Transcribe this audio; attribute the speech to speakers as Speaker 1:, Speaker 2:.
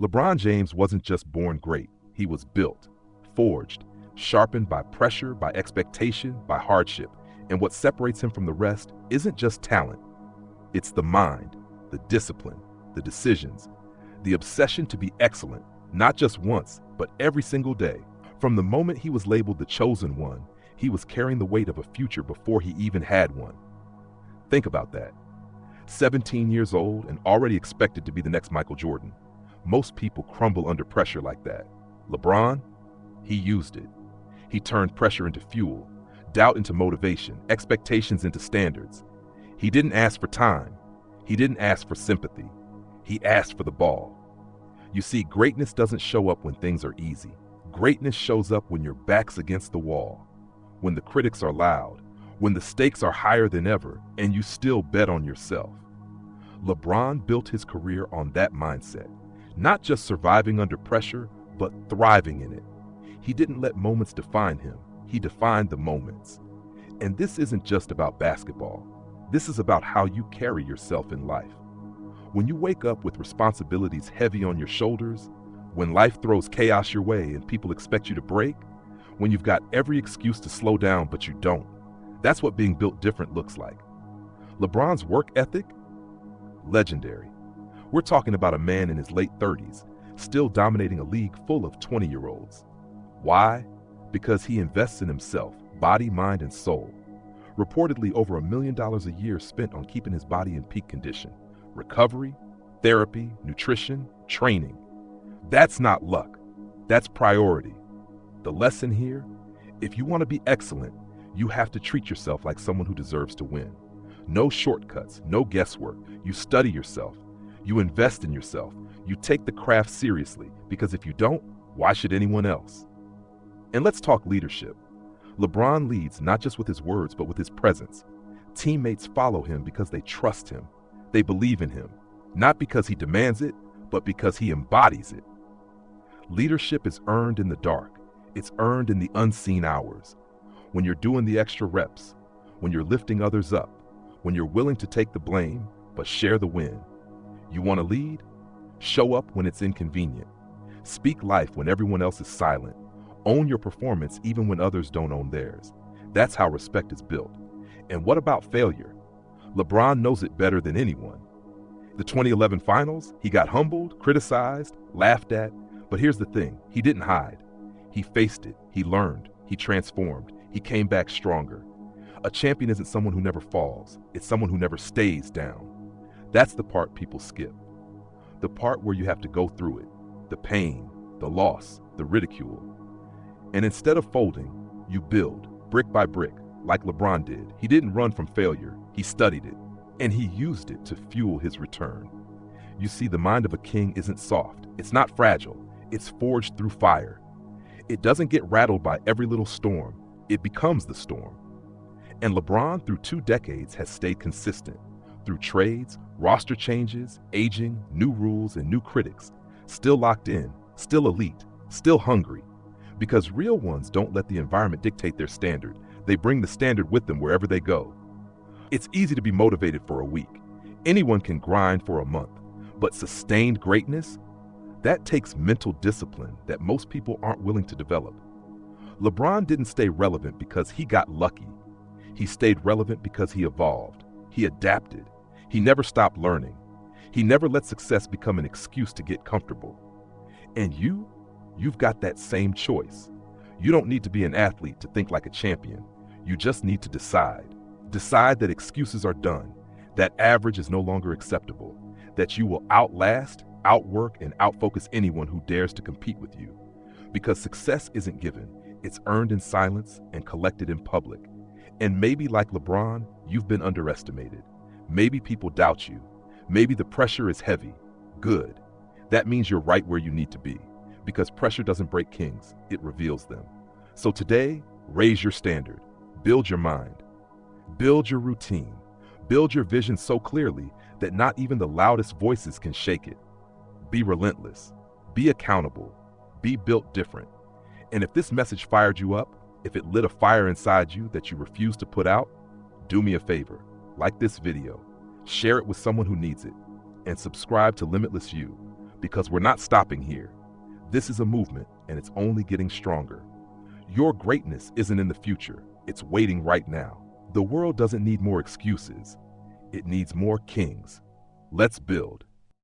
Speaker 1: LeBron James wasn't just born great, he was built, forged, sharpened by pressure, by expectation, by hardship. And what separates him from the rest isn't just talent, it's the mind, the discipline, the decisions, the obsession to be excellent, not just once, but every single day. From the moment he was labeled the chosen one, he was carrying the weight of a future before he even had one. Think about that. 17 years old and already expected to be the next Michael Jordan. Most people crumble under pressure like that. LeBron, he used it. He turned pressure into fuel, doubt into motivation, expectations into standards. He didn't ask for time. He didn't ask for sympathy. He asked for the ball. You see, greatness doesn't show up when things are easy. Greatness shows up when your back's against the wall, when the critics are loud, when the stakes are higher than ever, and you still bet on yourself. LeBron built his career on that mindset, not just surviving under pressure, but thriving in it. He didn't let moments define him. He defined the moments. And this isn't just about basketball. This is about how you carry yourself in life. When you wake up with responsibilities heavy on your shoulders, when life throws chaos your way and people expect you to break, when you've got every excuse to slow down but you don't, that's what being built different looks like. LeBron's work ethic? Legendary. We're talking about a man in his late 30s, still dominating a league full of 20-year-olds. Why? Because he invests in himself, body, mind, and soul. Reportedly over $1 million a year spent on keeping his body in peak condition. Recovery, therapy, nutrition, training. That's not luck. That's priority. The lesson here? If you want to be excellent, you have to treat yourself like someone who deserves to win. No shortcuts, no guesswork. You study yourself. You invest in yourself. You take the craft seriously, because if you don't, why should anyone else? And let's talk leadership. LeBron leads not just with his words, but with his presence. Teammates follow him because they trust him. They believe in him, not because he demands it, but because he embodies it. Leadership is earned in the dark. It's earned in the unseen hours. When you're doing the extra reps, when you're lifting others up, when you're willing to take the blame, but share the win. You want to lead? Show up when it's inconvenient. Speak life when everyone else is silent. Own your performance even when others don't own theirs. That's how respect is built. And what about failure? LeBron knows it better than anyone. The 2011 finals, he got humbled, criticized, laughed at, but here's the thing, he didn't hide. He faced it, he learned, he transformed, he came back stronger. A champion isn't someone who never falls, it's someone who never stays down. That's the part people skip. The part where you have to go through it, the pain, the loss, the ridicule. And instead of folding, you build, brick by brick, like LeBron did. He didn't run from failure, he studied it, and he used it to fuel his return. You see, the mind of a king isn't soft, it's not fragile, it's forged through fire. It doesn't get rattled by every little storm, it becomes the storm. And LeBron, through 2 decades, has stayed consistent. Through trades, roster changes, aging, new rules, and new critics. Still locked in, still elite, still hungry. Because real ones don't let the environment dictate their standard. They bring the standard with them wherever they go. It's easy to be motivated for a week. Anyone can grind for a month. But sustained greatness? That takes mental discipline that most people aren't willing to develop. LeBron didn't stay relevant because he got lucky. He stayed relevant because he evolved. He adapted. He never stopped learning. He never let success become an excuse to get comfortable. And you've got that same choice. You don't need to be an athlete to think like a champion. You just need to decide. Decide that excuses are done, that average is no longer acceptable, that you will outlast, outwork, and outfocus anyone who dares to compete with you. Because success isn't given, it's earned in silence and collected in public. And maybe like LeBron, you've been underestimated. Maybe people doubt you. Maybe the pressure is heavy. Good. That means you're right where you need to be. Because pressure doesn't break kings, it reveals them. So today, raise your standard. Build your mind. Build your routine. Build your vision so clearly that not even the loudest voices can shake it. Be relentless. Be accountable. Be built different. And if this message fired you up, if it lit a fire inside you that you refuse to put out, do me a favor. Like this video, share it with someone who needs it, and subscribe to Limitless You, because we're not stopping here. This is a movement, and it's only getting stronger. Your greatness isn't in the future, it's waiting right now. The world doesn't need more excuses, it needs more kings. Let's build.